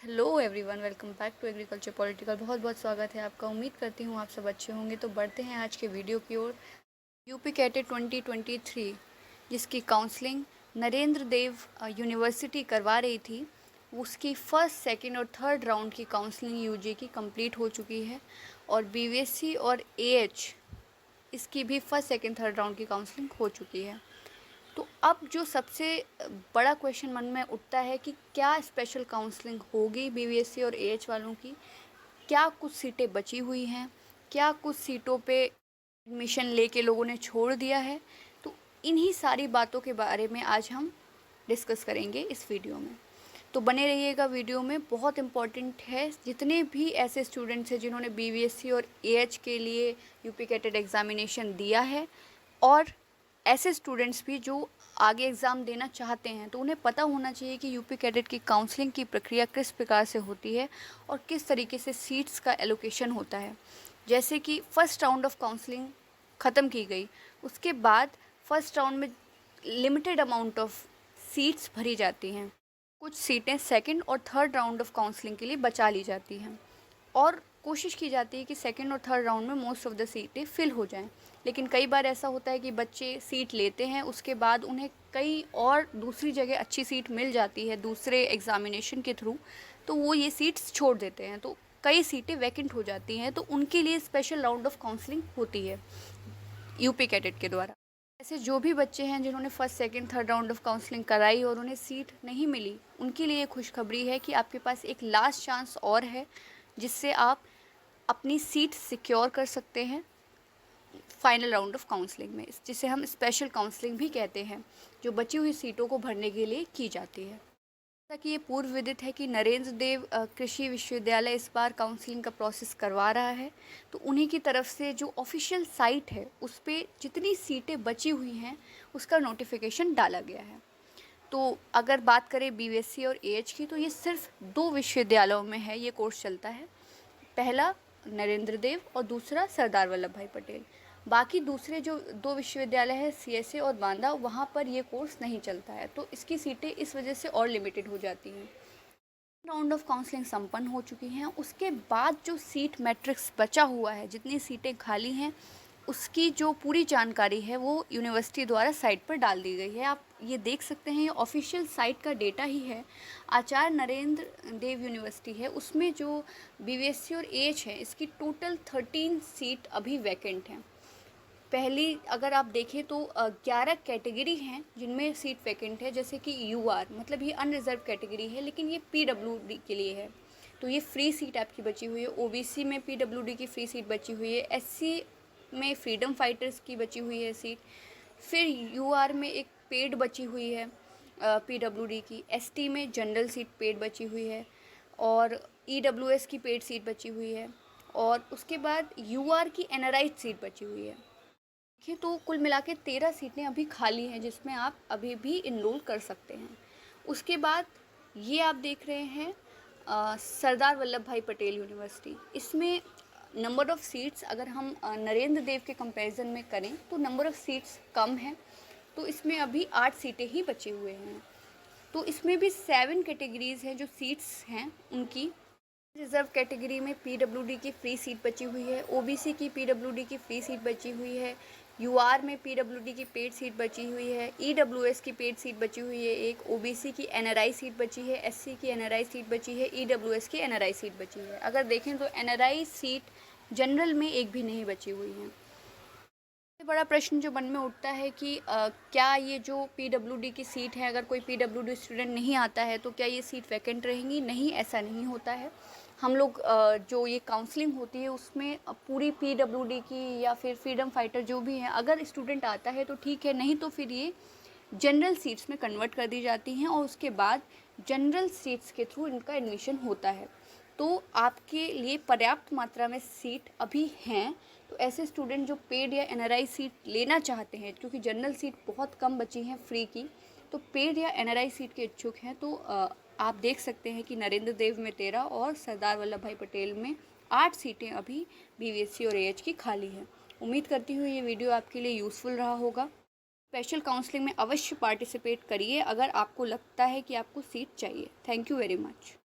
Hello everyone, welcome back to agriculture political. बहुत बहुत स्वागत है आपका। उम्मीद करती हूँ आप सब अच्छे होंगे। तो बढ़ते हैं आज के वीडियो की ओर। यूपी कैटेट 2023 जिसकी काउंसलिंग नरेंद्र देव यूनिवर्सिटी करवा रही थी, उसकी फर्स्ट, सेकंड और थर्ड राउंड की काउंसलिंग यूजी की कंप्लीट हो चुकी है। और बीवीएससी और एएच इसकी भी फर्स्ट, सेकंड, थर्ड राउंड की काउंसलिंग हो चुकी है। तो अब जो सबसे बड़ा क्वेश्चन मन में उठता है कि क्या स्पेशल काउंसलिंग होगी बीवीएससी और एएच वालों की, क्या कुछ सीटें बची हुई हैं, क्या कुछ सीटों पे एडमिशन लेके लोगों ने छोड़ दिया है। तो इन्हीं सारी बातों के बारे में आज हम डिस्कस करेंगे इस वीडियो में। तो बने रहिएगा वीडियो में, बहुत इम्पॉर्टेंट है। जितने भी ऐसे स्टूडेंट्स हैं जिन्होंने बीवीएससी और एएच के लिए यूपी कैटेट एग्ज़ामिनेशन दिया है, और ऐसे स्टूडेंट्स भी जो आगे एग्ज़ाम देना चाहते हैं, तो उन्हें पता होना चाहिए कि यूपी कैडेट की काउंसलिंग की प्रक्रिया किस प्रकार से होती है और किस तरीके से सीट्स का एलोकेशन होता है। जैसे कि फ़र्स्ट राउंड ऑफ काउंसलिंग ख़त्म की गई, उसके बाद फर्स्ट राउंड में लिमिटेड अमाउंट ऑफ सीट्स भरी जाती हैं। कुछ सीटें सेकंड और थर्ड राउंड ऑफ काउंसलिंग के लिए बचा ली जाती हैं, और कोशिश की जाती है कि सेकंड और थर्ड राउंड में मोस्ट ऑफ़ द सीटें फिल हो जाएं। लेकिन कई बार ऐसा होता है कि बच्चे सीट लेते हैं, उसके बाद उन्हें कई और दूसरी जगह अच्छी सीट मिल जाती है दूसरे एग्ज़ामिनेशन के थ्रू, तो वो ये सीट्स छोड़ देते हैं, तो कई सीटें वैकेंट हो जाती हैं। तो उनके लिए स्पेशल राउंड ऑफ काउंसलिंग होती है यूपी कैडेट के द्वारा। ऐसे जो भी बच्चे हैं जिन्होंने first, second, third round of counselling कराई और उन्हें सीट नहीं मिली, उनके लिए खुशखबरी है कि आपके पास एक लास्ट चांस और है, जिससे आप अपनी सीट सिक्योर कर सकते हैं फाइनल राउंड ऑफ काउंसलिंग में, जिसे हम स्पेशल काउंसलिंग भी कहते हैं, जो बची हुई सीटों को भरने के लिए की जाती है। जैसा कि ये पूर्व विदित है कि नरेंद्र देव कृषि विश्वविद्यालय इस बार काउंसलिंग का प्रोसेस करवा रहा है, तो उन्हीं की तरफ से जो ऑफिशियल साइट है उस पर जितनी सीटें बची हुई हैं उसका नोटिफिकेशन डाला गया है। तो अगर बात करें बीवीएससी और एएच की, तो ये सिर्फ 2 विश्वविद्यालयों में है, ये कोर्स चलता है। पहला नरेंद्र देव और दूसरा सरदार वल्लभ भाई पटेल। बाकी दूसरे जो 2 विश्वविद्यालय हैं, सीएसए और बांदा, वहाँ पर ये कोर्स नहीं चलता है, तो इसकी सीटें इस वजह से और लिमिटेड हो जाती हैं। राउंड ऑफ काउंसलिंग संपन्न हो चुकी हैं। उसके बाद जो सीट मैट्रिक्स बचा हुआ है, जितनी सीटें खाली हैं, उसकी जो पूरी जानकारी है वो यूनिवर्सिटी द्वारा साइट पर डाल दी गई है। आप ये देख सकते हैं, ये ऑफिशियल साइट का डेटा ही है। आचार्य नरेंद्र देव यूनिवर्सिटी है, उसमें जो बीवीएससी और एएच है, इसकी टोटल 13 सीट अभी वैकेंट हैं। पहली अगर आप देखें तो 11 कैटेगरी हैं जिनमें सीट वैकेंट है, जैसे कि यूआर, मतलब ये अनरिजर्व कैटेगरी है, लेकिन ये पीडब्ल्यूडी के लिए है, तो ये फ्री सीट आपकी बची हुई है। ओबीसी में पीडब्ल्यूडी की फ्री सीट बची हुई है। एससी में फ्रीडम फाइटर्स की बची हुई है सीट। फिर यूआर में एक पेड बची हुई है पीडब्ल्यूडी की। एसटी में जनरल सीट पेड बची हुई है, और ईडब्ल्यूएस की पेड सीट बची हुई है, और उसके बाद यूआर की एनआरआई सीट बची हुई है। देखिए, तो कुल मिला के 13 सीटें अभी खाली हैं जिसमें आप अभी भी इनरोल कर सकते हैं। उसके बाद ये आप देख रहे हैं सरदार वल्लभ भाई पटेल यूनिवर्सिटी। इसमें नंबर ऑफ़ सीट्स अगर हम नरेंद्र देव के कंपैरिजन में करें तो नंबर ऑफ़ सीट्स कम है, तो इसमें अभी 8 सीटें ही बचे हुए हैं। तो इसमें भी 7 कैटेगरीज़ हैं जो सीट्स हैं उनकी। रिज़र्व कैटेगरी में पीडब्ल्यूडी की फ्री सीट बची हुई है, ओबीसी की पीडब्ल्यूडी की फ्री सीट बची हुई है, यूआर में पीडब्ल्यूडी की पेड सीट बची हुई है, ईडब्ल्यूएस की पेड सीट बची हुई है एक, ओबीसी की एनआरआई सीट बची है, एससी की एनआरआई सीट बची है, ईडब्ल्यूएस की एनआरआई सीट बची है। अगर देखें तो एनआरआई सीट जनरल में एक भी नहीं बची हुई है। सबसे बड़ा प्रश्न जो मन में उठता है कि क्या ये जो पीडब्ल्यूडी की सीट है, अगर कोई पीडब्ल्यूडी स्टूडेंट नहीं आता है तो क्या ये सीट वैकेंट रहेंगी? नहीं, ऐसा नहीं होता है। हम लोग जो ये काउंसलिंग होती है उसमें पूरी पीडब्ल्यूडी की या फिर फ्रीडम फाइटर जो भी हैं, अगर स्टूडेंट आता है तो ठीक है, नहीं तो फिर ये जनरल सीट्स में कन्वर्ट कर दी जाती हैं, और उसके बाद जनरल सीट्स के थ्रू इनका एडमिशन होता है। तो आपके लिए पर्याप्त मात्रा में सीट अभी हैं। तो ऐसे स्टूडेंट जो पेड या एनआरआई सीट लेना चाहते हैं, क्योंकि जनरल सीट बहुत कम बची हैं फ्री की, तो पेड या एनआरआई सीट के इच्छुक हैं, तो आप देख सकते हैं कि नरेंद्र देव में 13 और सरदार वल्लभ भाई पटेल में 8 सीटें अभी बीवीएससी और एएच की खाली हैं। उम्मीद करती हूँ ये वीडियो आपके लिए यूज़फुल रहा होगा। स्पेशल काउंसलिंग में अवश्य पार्टिसिपेट करिए अगर आपको लगता है कि आपको सीट चाहिए। Thank you very much.